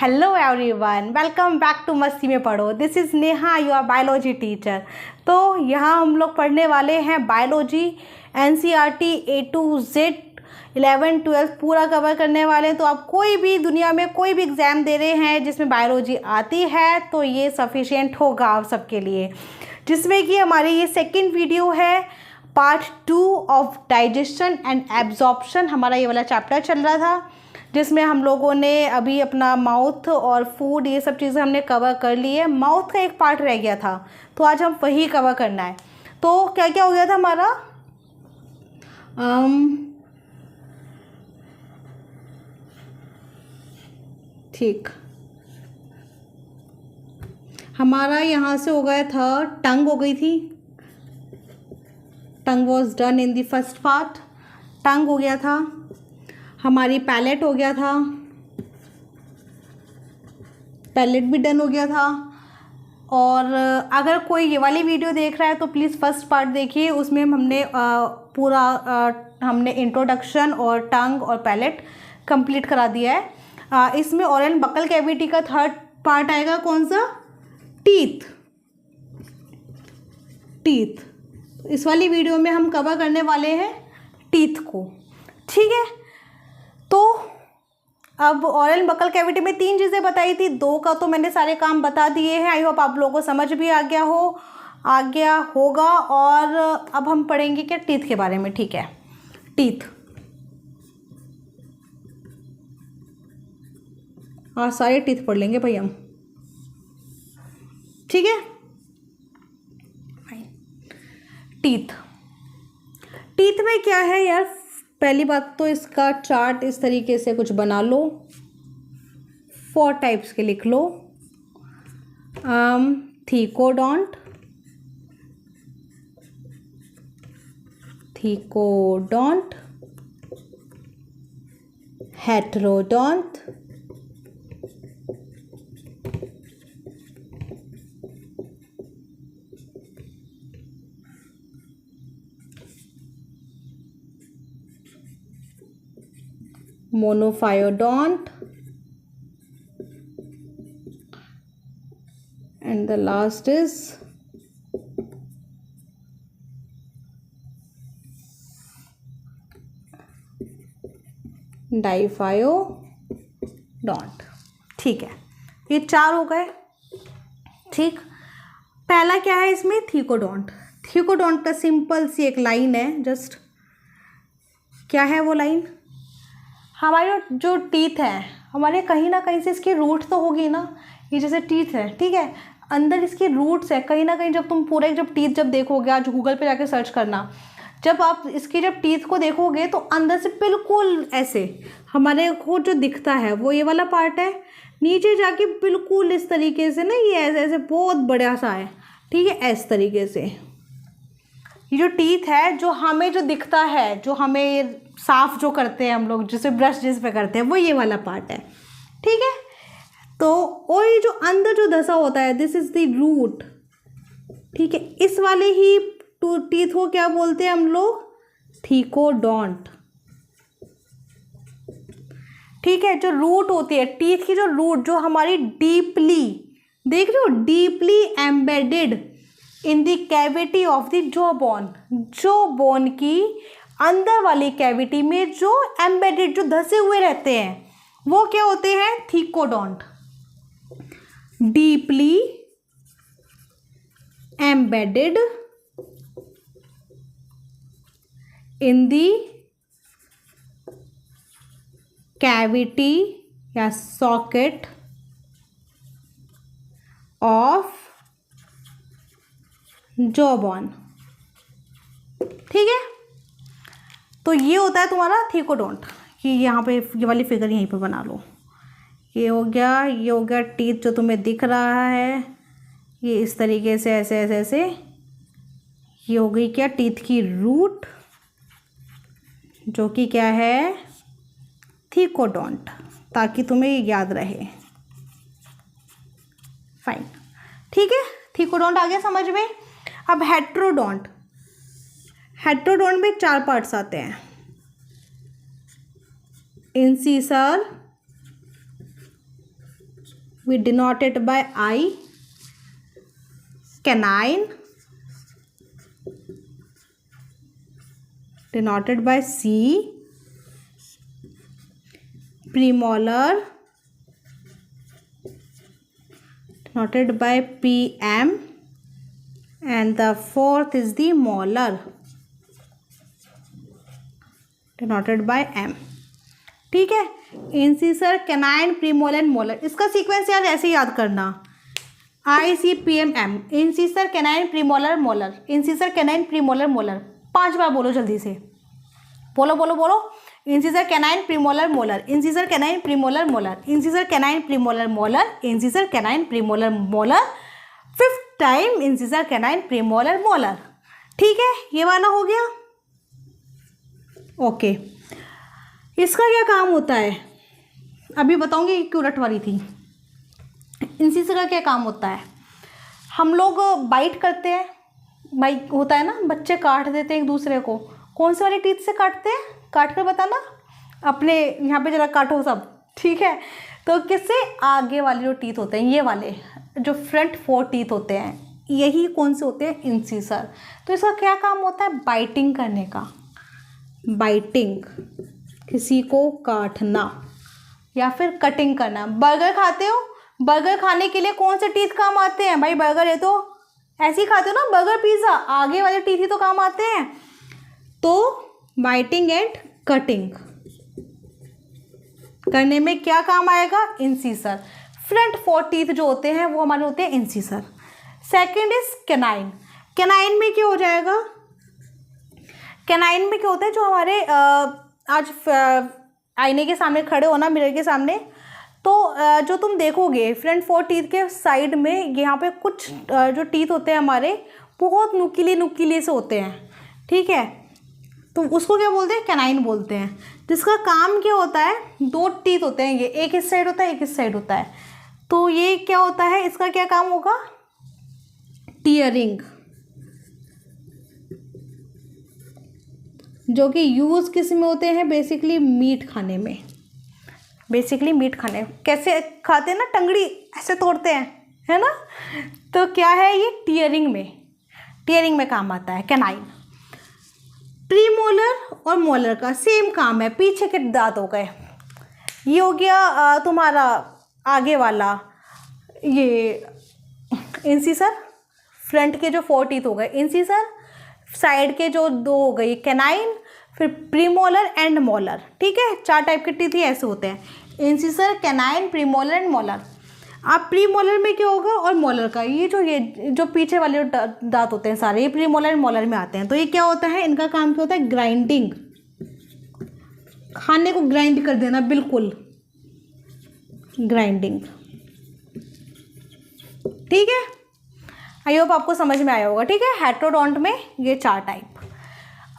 Hello everyone, welcome back to मस्ती में पढ़ो। This is Neha, your biology teacher. तो यहाँ हम लोग पढ़ने वाले हैं biology NCERT A to Z 11 12 पूरा कवर करने वाले हैं। तो आप कोई भी दुनिया में कोई भी एग्ज़ाम दे रहे हैं जिसमें बायोलॉजी आती है तो ये सफिशिएंट होगा आप सबके लिए। जिसमें कि हमारी ये सेकेंड वीडियो है, part 2 of digestion and absorption. हमारा ये वाला चैप्टर चल रहा था जिसमें हम लोगों ने अभी अपना माउथ और फूड ये सब चीज़ें हमने कवर कर ली है। माउथ का एक पार्ट रह गया था तो आज हम वही कवर करना है। तो क्या क्या हो गया था हमारा, ठीक, हमारा यहाँ से हो गया था, टंग हो गई थी, tongue was done in the first part, tongue हो गया था। हमारी पैलेट हो गया था, पैलेट भी डन हो गया था। और अगर कोई ये वाली वीडियो देख रहा है तो प्लीज़ फर्स्ट पार्ट देखिए, उसमें हमने पूरा हमने इंट्रोडक्शन और टंग और पैलेट कंप्लीट करा दिया है। इसमें ओरल बकल कैविटी का थर्ड पार्ट आएगा, कौन सा, टीथ। टीथ इस वाली वीडियो में हम कवर करने वाले हैं टीथ को, ठीक है। तो अब ओरल बकल कैविटी में 3 चीज़ें बताई थी, 2 का तो मैंने सारे काम बता दिए हैं। आई होप आप लोगों को समझ भी आ गया होगा। और अब हम पढ़ेंगे क्या, टीथ के बारे में, ठीक है। टीथ, आज सारे टीथ पढ़ लेंगे भाई हम, ठीक है। टीथ, टीथ में क्या है यार, पहली बात तो इसका चार्ट इस तरीके से कुछ बना लो, 4 टाइप्स के लिख लो। Thecodont, thecodont, heterodont, monophyodont, and the last is diphyodont, ठीक है। ये 4 हो गए, ठीक। पहला क्या है इसमें, थीकोडोंट। थीकोडोंट का सिंपल सी एक लाइन है, जस्ट क्या है वो लाइन, हमारे जो टीथ है हमारे कहीं ना कहीं से इसकी रूट तो होगी ना। ये जैसे टीथ है, ठीक है, अंदर इसकी रूट्स है कहीं ना कहीं। जब तुम पूरे जब टीथ जब देखोगे, आज गूगल पे जाके सर्च करना, जब आप इसकी जब टीथ को देखोगे तो अंदर से बिल्कुल ऐसे हमारे को जो दिखता है वो ये वाला पार्ट है। नीचे जाके बिल्कुल इस तरीके से ना, ये ऐसे ऐसे बहुत बड़ा सा है, ठीक है, इस तरीके से। ये जो टीथ है, जो हमें जो दिखता है, जो हमें साफ जो करते हैं हम लोग, जिसे ब्रश जिस पे करते हैं, वो ये वाला पार्ट है, ठीक है। तो वो ये जो अंदर जो धसा होता है, दिस इज द रूट, ठीक है। इस वाले ही टीथ को क्या बोलते हैं हम लोग, थीकोडोंट, ठीक है। जो रूट होती है टीथ की, जो रूट जो हमारी डीपली, देख रहे हो, deeply embedded in the cavity of the jaw bone, jaw bone की अंदर वाली कैविटी में जो एम्बेडेड, जो धसे हुए रहते हैं, वो क्या होते हैं, thecodont. Deeply embedded in the cavity या सॉकेट ऑफ जॉ बोन, ठीक है। तो ये होता है तुम्हारा थीकोडोंट। ये यहाँ पे ये वाली फिगर यहीं पे बना लो। ये हो गया, ये हो गया टीथ जो तुम्हें दिख रहा है, ये इस तरीके से ऐसे ऐसे ऐसे। ये हो गई क्या, टीथ की रूट, जो कि क्या है, थीकोडोंट, ताकि तुम्हें याद रहे। फाइन, ठीक है, थीकोडोंट आ गया समझ में। अब हेटेरोडोंट, हेटेरोडोंट में 4 पार्ट्स आते हैं, इंसिसर, we denote it by I. Canine denoted by C. Premolar denoted by PM, and the fourth is the molar denoted by M. ठीक है, incisor, canine, premolar and molar, इसका सीक्वेंस यार ऐसे ही याद करना, ICPM, incisor, canine, premolar, molar, incisor, canine, premolar, molar. 5 बार बोलो जल्दी से, बोलो बोलो बोलो। Incisor, canine, premolar, molar, incisor, canine, premolar, molar, incisor, canine, premolar, molar, incisor, canine, premolar, molar, 5th time incisor, canine, premolar, molar. ठीक है, ये वाला हो गया। ओके, इसका क्या काम होता है अभी बताऊंगी, क्यों रटवारी थी। इंसिसर का क्या काम होता है, हम लोग बाइट करते हैं, बाइट होता है ना, बच्चे काट देते हैं एक दूसरे को, कौन से वाले टीथ से काटते हैं, काट कर बताना, अपने यहाँ पे जरा काटो सब, ठीक है। तो किससे, आगे वाले जो टीथ होते हैं, ये वाले जो फ्रंट 4 टीथ होते हैं, यही कौन से होते हैं, इंसिसर। तो इसका क्या काम होता है, बाइटिंग करने का, बाइटिंग, किसी को काटना या फिर कटिंग करना। बर्गर खाते हो, बर्गर खाने के लिए कौन से टीथ काम आते हैं भाई, बर्गर है तो ऐसे ही खाते हो ना, बर्गर पिज़्ज़ा, आगे वाले टीथ ही तो काम आते हैं। तो बाइटिंग एंड कटिंग करने में क्या काम आएगा, इंसिसर। फ्रंट 4 टीथ जो होते हैं वो हमारे होते हैं incisor. Second is canine. Canine में क्या हो जाएगा, कैनाइन में क्या होता है, जो हमारे आज आईने के सामने खड़े हो ना, मिरर के सामने, तो जो तुम देखोगे फ्रंट 4 टीथ के साइड में यहाँ पे कुछ जो टीथ होते हैं हमारे, बहुत नुकीले नुकीले से होते हैं, ठीक है। तो उसको क्या बोलते हैं, कैनाइन बोलते हैं। जिसका काम क्या होता है, 2 टीथ होते हैं, ये एक इस साइड होता है, एक इस साइड होता है। तो ये क्या होता है, इसका क्या काम होगा, टीयरिंग, जो कि यूज़ किस में होते हैं, बेसिकली मीट खाने में, बेसिकली मीट खाने। कैसे खाते हैं ना, टंगड़ी ऐसे तोड़ते हैं, है ना, तो क्या है ये, टीयरिंग में, टीयरिंग में काम आता है कैनाइन। प्रीमोलर और मोलर का सेम काम है, पीछे के दांत हो गए, ये हो गया तुम्हारा आगे वाला, ये इंसिसर, फ्रंट के जो 4 टीथ हो गए इंसिसर, साइड के जो 2 हो गई कैनाइन, फिर प्रीमोलर एंड मोलर, ठीक है। 4 टाइप के टीथ ही ऐसे होते हैं, इंसिसर, कैनाइन, प्रीमोलर एंड मोलर। अब प्रीमोलर में क्या होगा और मोलर का, ये जो पीछे वाले दांत होते हैं सारे, ये प्रीमोलर एंड मोलर में आते हैं। तो ये क्या होता है, इनका काम क्या होता है, ग्राइंडिंग, खाने को ग्राइंड कर देना, बिल्कुल ग्राइंडिंग, ठीक है। आई होप आपको समझ में आया होगा, ठीक है। हेटेरोडोंट में ये 4 टाइप।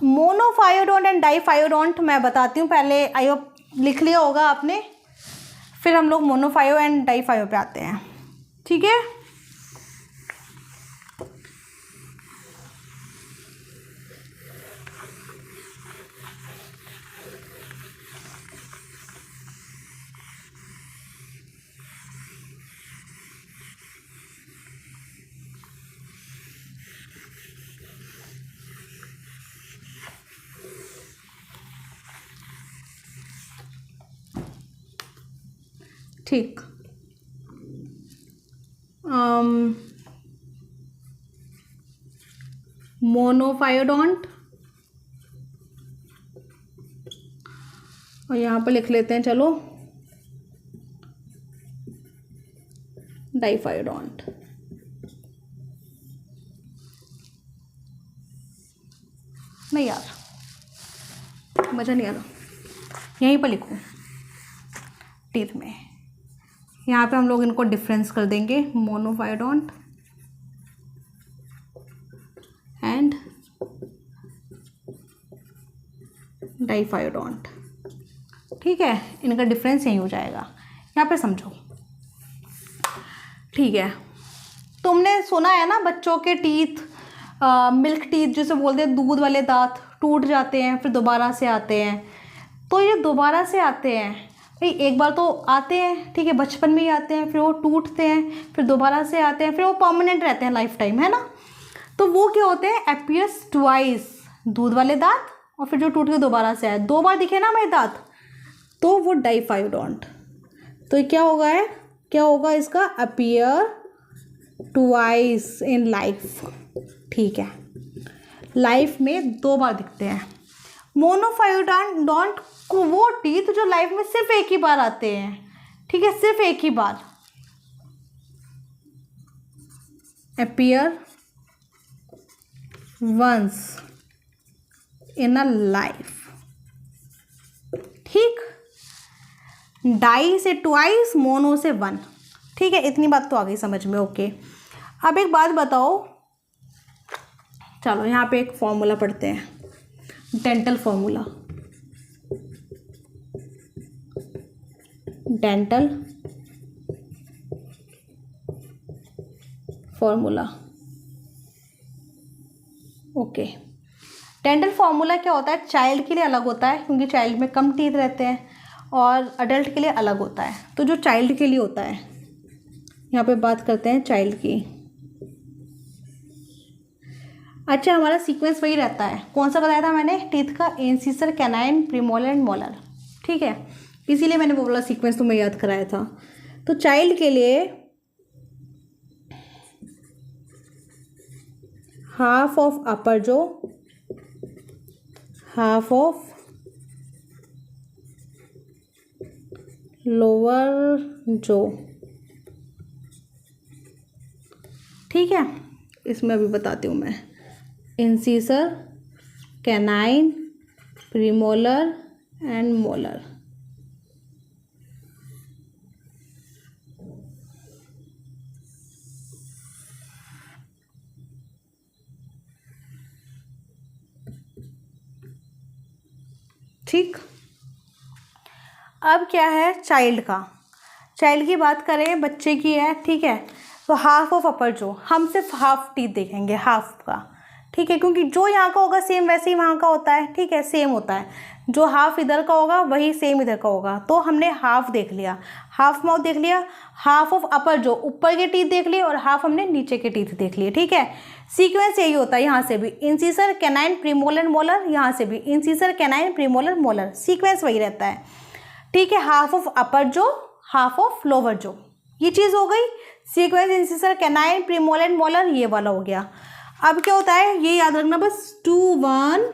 मोनोफायोडोंट एंड डाइफायोडोंट मैं बताती हूँ, पहले आई होप लिख लिया होगा आपने, फिर हम लोग मोनोफायो एंड डाइफायो पे आते हैं, ठीक है। ठीक, मोनोफायोडोंट, और यहाँ पर लिख लेते हैं चलो डाइफायोडोंट। नहीं यार, मज़ा नहीं आ रहा, यहीं पर लिखो टीथ में, यहाँ पे हम लोग इनको डिफरेंस कर देंगे, मोनोफायोडोंट एंड डाइफायोडोंट, ठीक है। इनका डिफरेंस यही हो जाएगा, यहाँ पे समझो, ठीक है। तुमने सुना है ना, बच्चों के टीथ, मिल्क टीथ जिसे बोलते हैं, दूध वाले दांत टूट जाते हैं फिर दोबारा से आते हैं। तो ये दोबारा से आते हैं, भाई एक बार तो आते हैं, ठीक है, बचपन में ही आते हैं, फिर वो टूटते हैं, फिर दोबारा से आते हैं, फिर वो परमानेंट रहते हैं लाइफ टाइम, है ना। तो वो क्या होते हैं, अपीयर्स ट्वाइस, दूध वाले दांत, और फिर जो टूट के दोबारा से आए, 2 बार दिखे ना हमें दांत, तो वो डाइफाइडोंट। तो ये क्या होगा है, क्या होगा इसका, अपीयर ट्वाइस इन लाइफ, ठीक है, लाइफ में 2 बार दिखते हैं। मोनोफाइडोंट को वो टीथ जो लाइफ में सिर्फ एक ही बार आते हैं, ठीक है, सिर्फ एक ही बार, appear once in a life, ठीक। डाई से ट्वाइस, मोनो से 1, ठीक है, इतनी बात तो आ गई समझ में, ओके। अब एक बात बताओ, चलो यहाँ पे एक फॉर्मूला पढ़ते हैं, dental formula, dental formula, okay. Dental formula क्या होता है, चाइल्ड के लिए अलग होता है क्योंकि चाइल्ड में कम टीथ रहते हैं, और अडल्ट के लिए अलग होता है। तो जो चाइल्ड के लिए होता है, यहाँ पे बात करते हैं चाइल्ड की। अच्छा, हमारा सीक्वेंस वही रहता है, कौन सा बताया था मैंने, टीथ का, इंसिसर, कैनाइन, प्रीमोलर एंड मोलर, ठीक है, इसीलिए मैंने वो वाला सीक्वेंस तुम्हें याद कराया था। तो चाइल्ड के लिए हाफ ऑफ अपर जो, हाफ ऑफ लोअर जो, ठीक है, इसमें अभी बताती हूँ मैं, इंसिसर, कैनाइन, प्रीमोलर एंड मोलर, ठीक। अब क्या है चाइल्ड का, चाइल्ड की बात करें, बच्चे की है, ठीक है। तो हाफ ऑफ अपर जो, हम सिर्फ हाफ टीथ देखेंगे, हाफ का, ठीक है, क्योंकि जो यहाँ का होगा सेम वैसे ही वहाँ का होता है, ठीक है, सेम होता है, जो हाफ इधर का होगा वही सेम इधर का होगा। तो हमने हाफ देख लिया, हाफ माउथ देख लिया, हाफ ऑफ अपर जो ऊपर के टीथ देख लिए, और हाफ हमने नीचे के टीथ देख लिए, ठीक है। सीक्वेंस यही होता है, यहाँ से भी इंसिसर, कैनाइन, प्रीमोलर, मोलर, यहाँ से भी इंसिसर, कैनाइन, प्रीमोलर, मोलर, सीक्वेंस वही रहता है, ठीक है। हाफ ऑफ अपर जो, हाफ ऑफ लोअर जो, ये चीज़ हो गई sequence, incisor, canine, premolar, molar, ये वाला हो गया। अब क्या होता है ये याद रखना बस, 2 1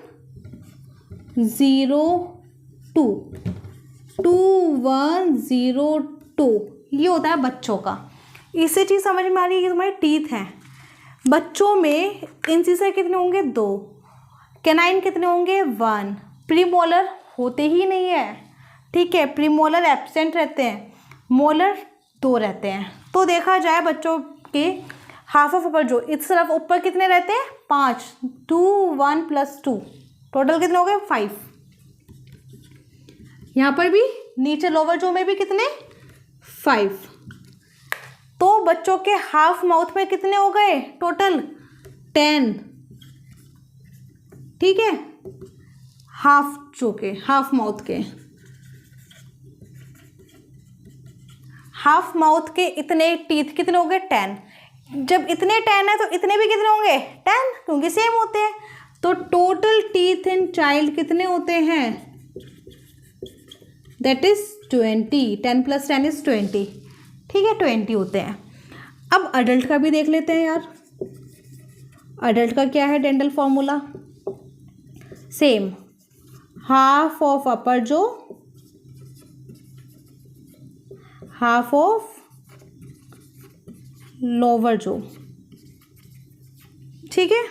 0 2, 2 1 0 2, ये होता है बच्चों का। इससे चीज़ समझ में आ रही है कि तुम्हारे टीथ हैं, बच्चों में इंसिसर कितने होंगे, 2, कैनाइन कितने होंगे, 1, प्रीमोलर होते ही नहीं है, ठीक है, प्रीमोलर एब्सेंट रहते हैं, मोलर 2 रहते हैं। तो देखा जाए बच्चों के हाफ ऑफ अपर जो, इस तरफ ऊपर कितने रहते हैं, 5, 2 1 + 2, टोटल कितने हो गए, 5। यहाँ पर भी नीचे लोअर जो में भी कितने, 5। तो बच्चों के हाफ माउथ में कितने हो गए टोटल, 10, ठीक है, हाफ जो के, हाफ माउथ के, हाफ माउथ के इतने टीथ कितने हो गए, 10। जब इतने 10 है तो इतने भी कितने होंगे, 10, क्योंकि सेम होते हैं। तो टोटल टीथ इन चाइल्ड कितने होते हैं, दैट इज 20, 10 + 10 = 20, ठीक है, 20 होते हैं। अब अडल्ट का भी देख लेते हैं यार, अडल्ट का क्या है dental formula, same, half of upper जो, हाफ ऑफ लोअर जो, ठीक है।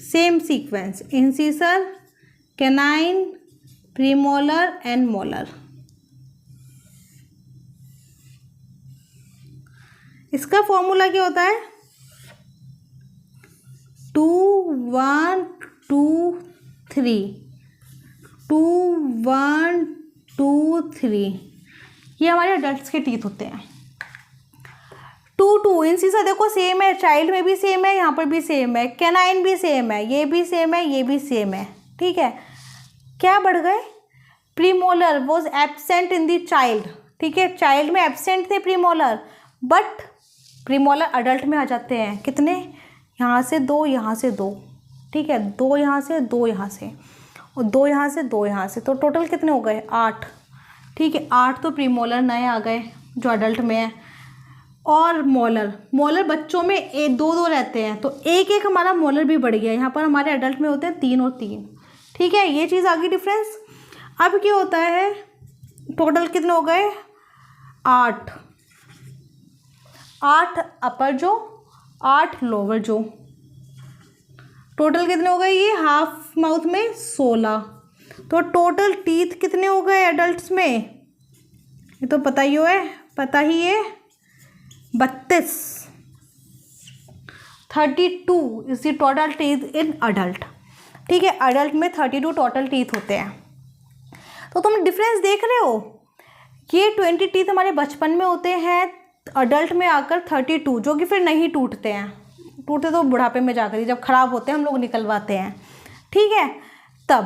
Same sequence, incisor, canine, premolar and molar. इसका फॉर्मूला क्या होता है, 2 1 2 3, 2 1 2 3, ये हमारे अडल्ट के टीथ होते हैं। 2 2 इंसिसर देखो सेम है, चाइल्ड में भी सेम है, यहाँ पर भी सेम है, कैनाइन भी सेम है, ये भी सेम है, ये भी सेम है, ठीक है, क्या बढ़ गए, premolar was absent in the child, ठीक है, चाइल्ड में एब्सेंट थे प्रीमोलर, बट प्रीमोलर अडल्ट में आ जाते हैं, कितने, यहाँ से 2, यहाँ से 2, ठीक है, 2 यहाँ से, 2 यहाँ से, और 2 यहाँ से, 2 यहाँ से, तो टोटल कितने हो गए, 8, ठीक है, 8 तो प्रीमोलर नए आ गए जो अडल्ट में है। और मोलर बच्चों में 2 रहते हैं, तो एक हमारा मोलर भी बढ़ गया, यहाँ पर हमारे अडल्ट में होते हैं 3 और 3, ठीक है, ये चीज़ आ गई डिफरेंस। अब क्या होता है, टोटल कितने हो गए, 8 अपर जो, 8 लोअर जो, टोटल कितने हो गए, ये हाफ माउथ में 16, तो टोटल टीथ कितने हो गए एडल्ट्स में, ये तो पता ही है 32, 32 is the total teeth in adult, ठीक है, अडल्ट में 32 टोटल टीथ होते हैं। तो तुम डिफरेंस देख रहे हो, ये 20 टीथ हमारे बचपन में होते हैं, अडल्ट में आकर 32, जो कि फिर नहीं टूटते हैं, टूटते तो बुढ़ापे में जाकर ही, जब ख़राब होते हैं हम लोग निकलवाते हैं, ठीक है, तब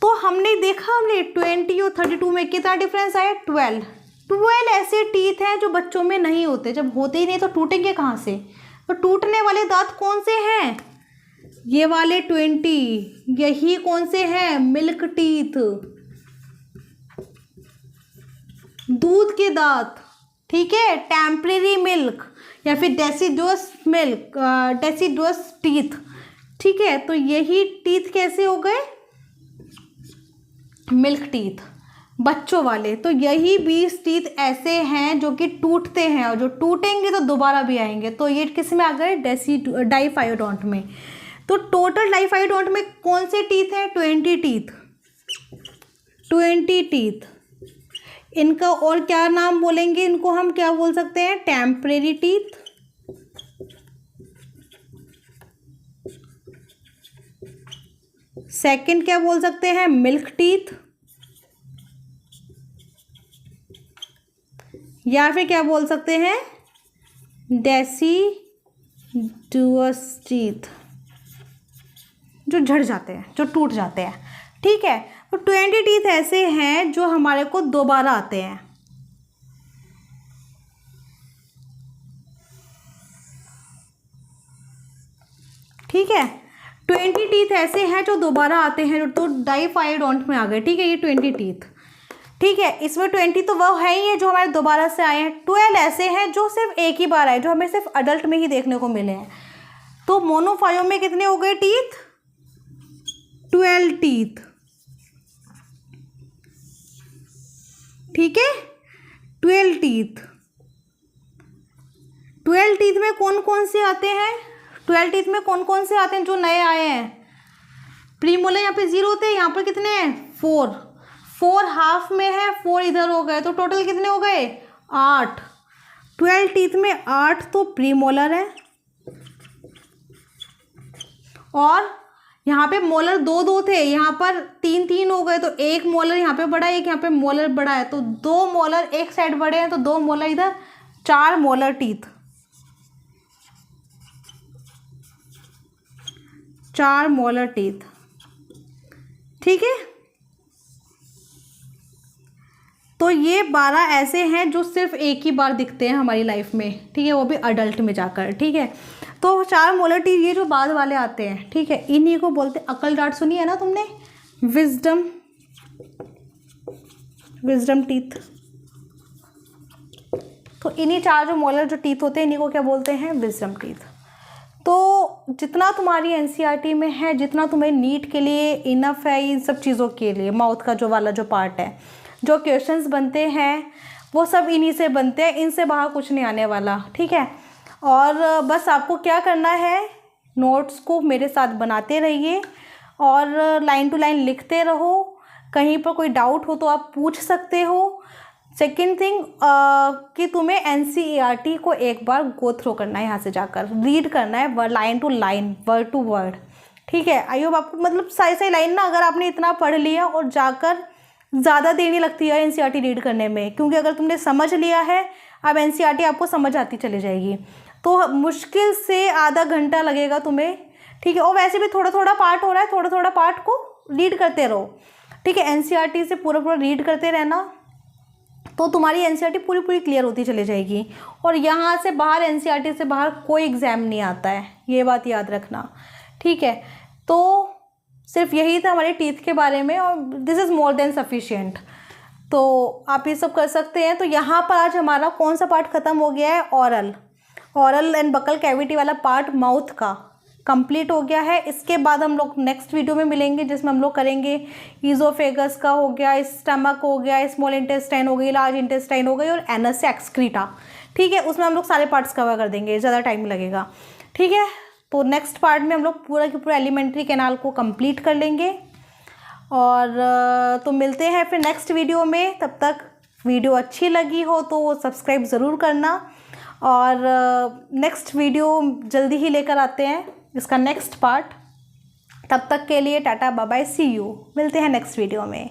तो हमने देखा, हमने 20 और 32 में कितना डिफरेंस आया, 12 ऐसे टीथ हैं जो बच्चों में नहीं होते, जब होते ही नहीं तो टूटेंगे कहाँ से, तो टूटने वाले दांत कौन से हैं, ये वाले 20, यही कौन से हैं, मिल्क टीथ, दूध के दांत, ठीक है, टेम्परेरी मिल्क या फिर डेसिडुअस टीथ, ठीक है, तो यही टीथ कैसे हो गए, मिल्क टीथ बच्चों वाले, तो यही 20 टीथ ऐसे हैं जो कि टूटते हैं, और जो टूटेंगे तो दोबारा भी आएंगे, तो ये किस में आ गए, डाइफाइडोंट में। तो टोटल डाइफाइडोंट में कौन से टीथ हैं, 20 टीथ, इनका और क्या नाम बोलेंगे, इनको हम क्या बोल सकते हैं, टेम्परेरी टीथ, सेकंड क्या बोल सकते हैं, मिल्क टीथ, या फिर क्या बोल सकते हैं, डेसिडुअस टीथ, जो झड़ जाते हैं, जो टूट जाते हैं, ठीक है, तो 20 टीथ ऐसे हैं जो हमारे को दोबारा आते हैं, ठीक है, 20 टीथ ऐसे हैं जो दोबारा आते हैं, तो डाइफाइडोंट में आ गए, ठीक है, ये 20 टीथ, ठीक है, इसमें 20 तो वह है ही है जो हमारे दोबारा से आए हैं, 12 ऐसे हैं जो सिर्फ एक ही बार आए, जो हमें सिर्फ अडल्ट में ही देखने को मिले हैं। तो मोनोफाइव में कितने हो गए टीथ, 12 टीथ, ठीक है, 12 टीथ, 12 टीथ में कौन कौन से आते हैं, 12 टीथ में कौन कौन से आते हैं जो नए आए हैं, प्रीमोलर यहाँ पे 0 होते हैं, यहाँ पर कितने हैं, 4 हाफ में है, 4 इधर हो गए, तो टोटल कितने हो गए, 8, 12 टीथ में 8 तो प्रीमोलर है, और यहाँ पे मोलर 2 थे, यहाँ पर 3 हो गए, तो एक मोलर यहाँ पे बड़ा है, एक यहाँ पे मोलर बड़ा है, तो 2 मोलर एक साइड बड़े हैं, तो 2 मोलर इधर, 4 मोलर टीथ, 4 मोलर टीथ, ठीक है, तो ये 12 ऐसे हैं जो सिर्फ एक ही बार दिखते हैं हमारी लाइफ में, ठीक है, वो भी अडल्ट में जाकर, ठीक है, तो 4 मोलर टीथ ये जो बाद वाले आते हैं, ठीक है, इन्हीं को बोलते हैं, अकल डांट सुनी है ना तुमने, विजडम टीथ, तो इन्हीं 4 जो मोलर जो टीथ होते हैं इन्हीं को क्या बोलते हैं, विजडम टीथ। तो जितना तुम्हारी एनसीईआरटी में है, जितना तुम्हें नीट के लिए इनफ है, इन सब चीज़ों के लिए माउथ का जो वाला जो पार्ट है, जो क्वेश्चंस बनते हैं वो सब इन्हीं से बनते हैं, इनसे बाहर कुछ नहीं आने वाला, ठीक है, और बस आपको क्या करना है, नोट्स को मेरे साथ बनाते रहिए और लाइन टू लाइन लिखते रहो, कहीं पर कोई डाउट हो तो आप पूछ सकते हो। सेकेंड थिंग कि तुम्हें एनसीईआरटी को एक बार गो थ्रू करना है, यहाँ से जाकर रीड करना है line to line, word to word, ठीक है। आई होप आपको मतलब सही लाइन ना, अगर आपने इतना पढ़ लिया और जाकर ज़्यादा देर नहीं लगती है एनसीईआरटी रीड करने में, क्योंकि अगर तुमने समझ लिया है अब एनसीईआरटी आपको समझ आती चली जाएगी, तो मुश्किल से आधा घंटा लगेगा तुम्हें, ठीक है। और वैसे भी थोड़ा थोड़ा पार्ट हो रहा है, थोड़ा थोड़ा पार्ट को रीड करते रहो, ठीक है। एनसीईआरटी से पूरा रीड करते रहना, तो तुम्हारी एनसीईआरटी पूरी क्लियर होती चली जाएगी। और यहाँ से बाहर, एनसीईआरटी से बाहर कोई एग्ज़ाम नहीं आता है, ये बात याद रखना, ठीक है। तो सिर्फ यही था हमारे टीथ के बारे में, और this is more than sufficient. तो आप ये सब कर सकते हैं। तो यहाँ पर आज हमारा कौन सा पार्ट ख़त्म हो गया है? ऑरल एंड बकल कैविटी वाला पार्ट माउथ का कंप्लीट हो गया है। इसके बाद हम लोग नेक्स्ट वीडियो में मिलेंगे, जिसमें हम लोग करेंगे ईजोफेगस का हो गया, स्टमक हो गया, स्मॉल इंटेस्टाइन हो गई, लार्ज इंटेस्टाइन हो गई, और एनस एक्सक्रीटा, ठीक है। उसमें हम लोग सारे पार्ट्स कवर कर देंगे, ज़्यादा टाइम लगेगा, ठीक है। तो नेक्स्ट पार्ट में हम लोग पूरा की पूरा एलिमेंट्री कैनाल को कंप्लीट कर लेंगे। और तो मिलते हैं फिर नेक्स्ट वीडियो में। तब तक वीडियो अच्छी लगी हो तो सब्सक्राइब ज़रूर करना, और नेक्स्ट वीडियो जल्दी ही लेकर आते हैं, इसका नेक्स्ट पार्ट। तब तक के लिए tata bye bye, see you, मिलते हैं नेक्स्ट वीडियो में।